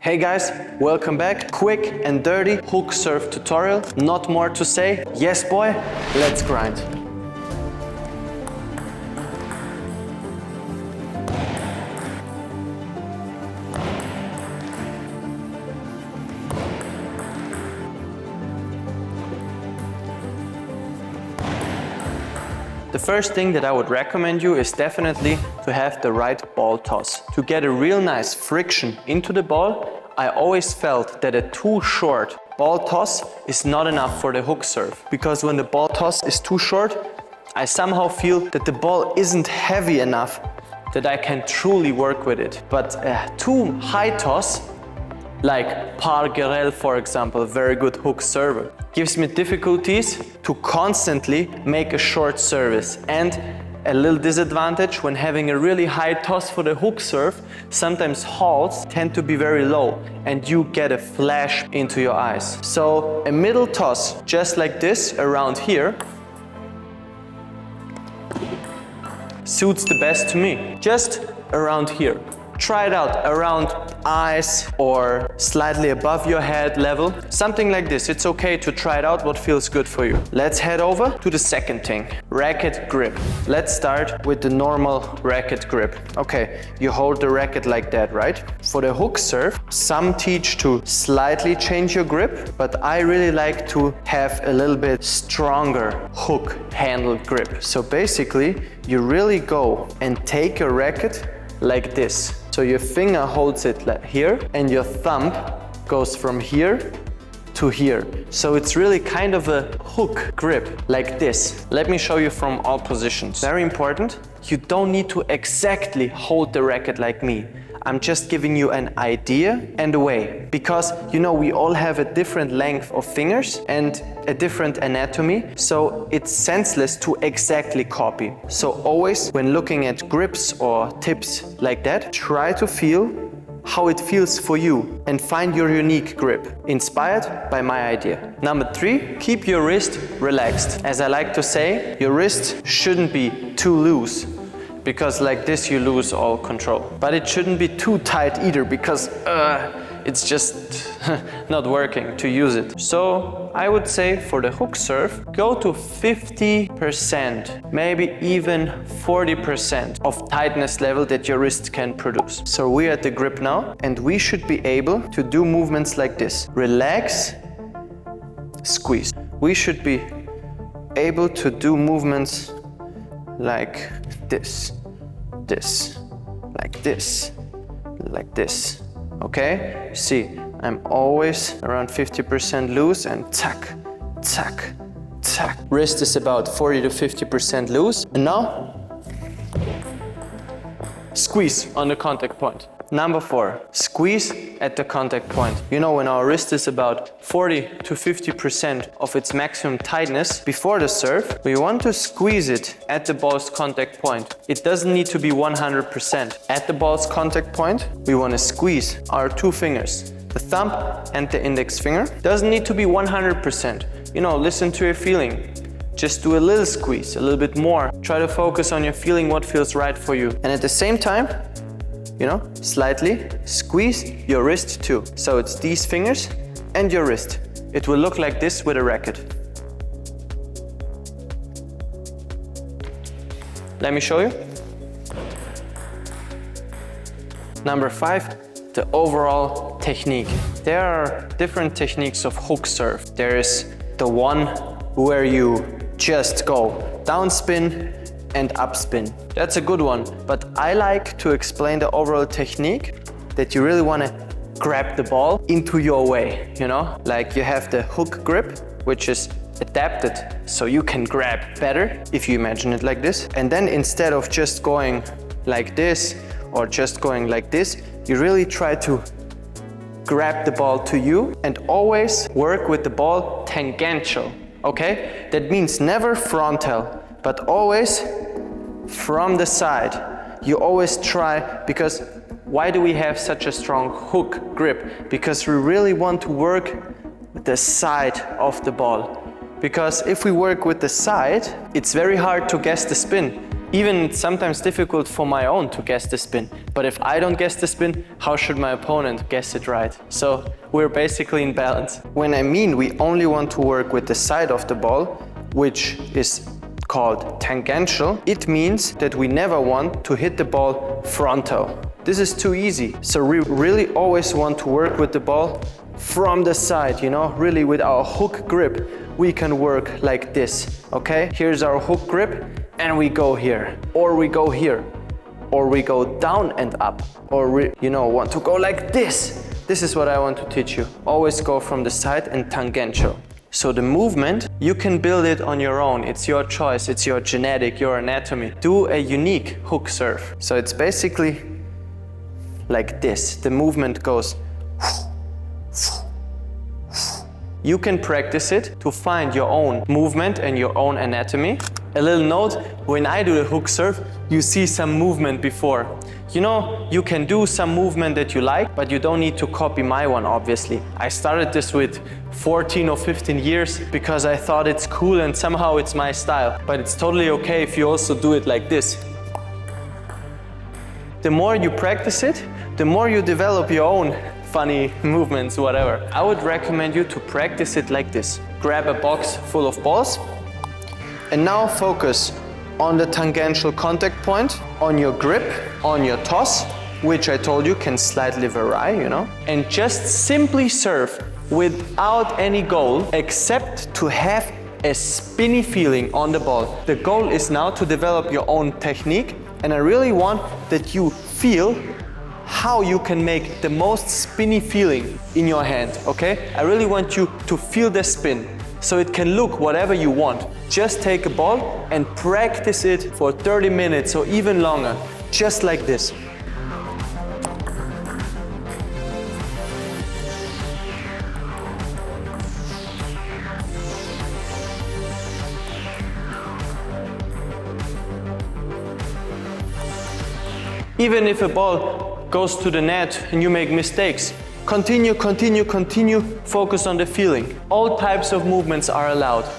Hey guys, welcome back. Quick and dirty hook serve tutorial. Not more to say. Yes boy, let's grind. The first thing that I would recommend you is definitely to have the right ball toss. To get a real nice friction into the ball, I always felt that a too short ball toss is not enough for the hook serve. Because when the ball toss is too short, I somehow feel that the ball isn't heavy enough that I can truly work with it. But a too high toss, like Pargerel for example, very good hook server, gives me difficulties to constantly make a short service. And a little disadvantage when having a really high toss for the hook serve, sometimes halts tend to be very low and you get a flash into your eyes. So a middle toss just like this around here suits the best to me. Just around here. Try it out around eyes or slightly above your head level. Something like this. It's okay to try it out what feels good for you. Let's head over to the second thing. Racket grip. Let's start with the normal racket grip. Okay, you hold the racket like that, right? For the hook serve, some teach to slightly change your grip, but I really like to have a little bit stronger hook handle grip. So basically, you really go and take your racket like this. So your finger holds it like here and your thumb goes from here to here. So it's really kind of a hook grip like this. Let me show you from all positions. Very important, you don't need to exactly hold the racket like me. I'm just giving you an idea and a way. Because you know we all have a different length of fingers and a different anatomy, so it's senseless to exactly copy. So always when looking at grips or tips like that, try to feel how it feels for you and find your unique grip, inspired by my idea. Number 3, keep your wrist relaxed. As I like to say, your wrist shouldn't be too loose, because like this you lose all control. But it shouldn't be too tight either, because it's just not working to use it. So I would say for the hook serve, go to 50%, maybe even 40% of tightness level that your wrist can produce. So we're at the grip now, and we should be able to do movements like this. Relax, squeeze. We should be able to do movements like this, like this, like this. Okay? See, I'm always around 50% loose and tack, tack, tack. Wrist is about 40 to 50% loose. And now, squeeze on the contact point. Number 4, squeeze at the contact point. You know, when our wrist is about 40 to 50% of its maximum tightness before the serve, we want to squeeze it at the ball's contact point. It doesn't need to be 100%. At the ball's contact point, we want to squeeze our 2 fingers, the thumb and the index finger. Doesn't need to be 100%. You know, listen to your feeling. Just do a little squeeze, a little bit more. Try to focus on your feeling, what feels right for you. And at the same time, you know, slightly squeeze your wrist too. So it's these fingers and your wrist. It will look like this with a racket. Let me show you. Number 5, the overall technique. There are different techniques of hook serve. There is the one where you just go down spin and up spin. That's a good one, but I like to explain the overall technique that you really want to grab the ball into your way, you know? Like you have the hook grip, which is adapted so you can grab better if you imagine it like this. And then instead of just going like this or just going like this, you really try to grab the ball to you and always work with the ball tangential, okay? That means never frontal, but always from the side. You always try, because why do we have such a strong hook grip? Because we really want to work with the side of the ball. Because if we work with the side, it's very hard to guess the spin. Even it's sometimes difficult for my own to guess the spin. But if I don't guess the spin, how should my opponent guess it right? So we're basically in balance. When I mean we only want to work with the side of the ball, which is called tangential, it means that we never want to hit the ball frontal. This is too easy. So we really always want to work with the ball from the side, you know, really with our hook grip. We can work like this, okay? Here's our hook grip and we go here, or we go here, or we go down and up, or we, you know, want to go like this. This is what I want to teach you. Always go from the side and tangential. So the movement, you can build it on your own. It's your choice, it's your genetic, your anatomy. Do a unique hook serve. So it's basically like this. The movement goes. You can practice it to find your own movement and your own anatomy. A little note, when I do the hook serve, you see some movement before. You know, you can do some movement that you like, but you don't need to copy my one, obviously. I started this with 14 or 15 years because I thought it's cool and somehow it's my style. But it's totally okay if you also do it like this. The more you practice it, the more you develop your own funny movements, whatever. I would recommend you to practice it like this. Grab a box full of balls and now focus on the tangential contact point, on your grip, on your toss, which I told you can slightly vary, you know, and just simply serve without any goal except to have a spinny feeling on the ball. The goal is now to develop your own technique, and I really want that you feel how you can make the most spinny feeling in your hand, okay? I really want you to feel the spin, so it can look whatever you want. Just take a ball and practice it for 30 minutes or even longer, just like this. Even if a ball goes to the net and you make mistakes, continue, continue, continue, focus on the feeling. All types of movements are allowed.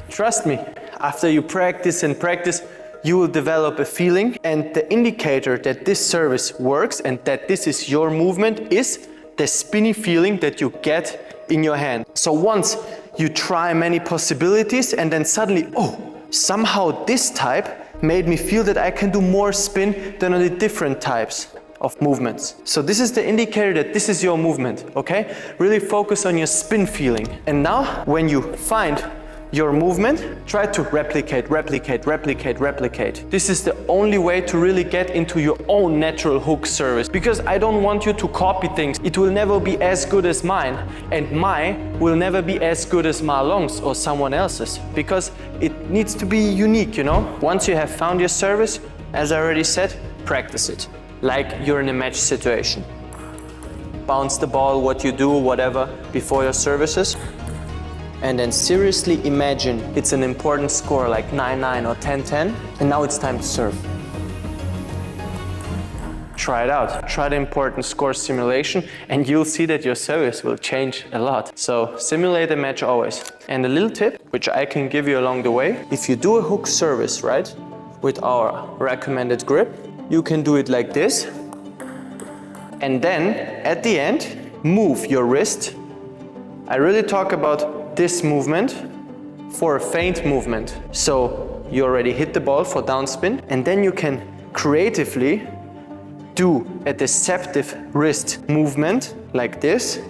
Trust me, after you practice and practice, you will develop a feeling, and the indicator that this service works and that this is your movement is the spinny feeling that you get in your hand. So once you try many possibilities and then suddenly, oh, somehow this type made me feel that I can do more spin than on the different types of movements. So this is the indicator that this is your movement, okay? Really focus on your spin feeling. And now when you find your movement, try to replicate, replicate, replicate, replicate. This is the only way to really get into your own natural hook service, because I don't want you to copy things. It will never be as good as mine, and mine will never be as good as Ma Long's or someone else's, because it needs to be unique, you know? Once you have found your service, as I already said, practice it, like you're in a match situation. Bounce the ball, what you do, whatever, before your services. And then seriously imagine it's an important score like 9-9 or 10-10, and now it's time to serve. Try it out. Try the important score simulation, and you'll see that your service will change a lot. So simulate a match always. And a little tip, which I can give you along the way, if you do a hook service, right, with our recommended grip, you can do it like this. And then at the end, move your wrist. I really talk about this movement for a feint movement. So you already hit the ball for downspin, and then you can creatively do a deceptive wrist movement like this,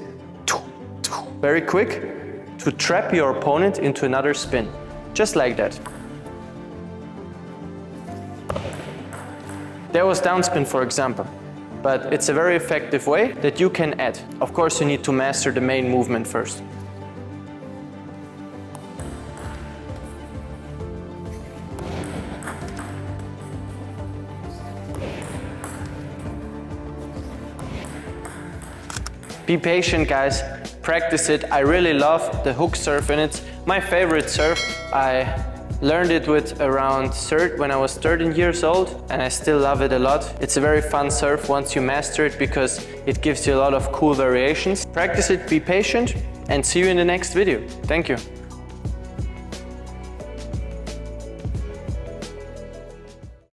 very quick, to trap your opponent into another spin, just like that. There was downspin, for example, but it's a very effective way that you can add. Of course, you need to master the main movement first. Be patient, guys. Practice it. I really love the hook serve, and it's my favorite serve. I Learned it when I was 13 years old, and I still love it a lot. It's a very fun surf once you master it because it gives you a lot of cool variations. Practice it, be patient, and see you in the next video. Thank you.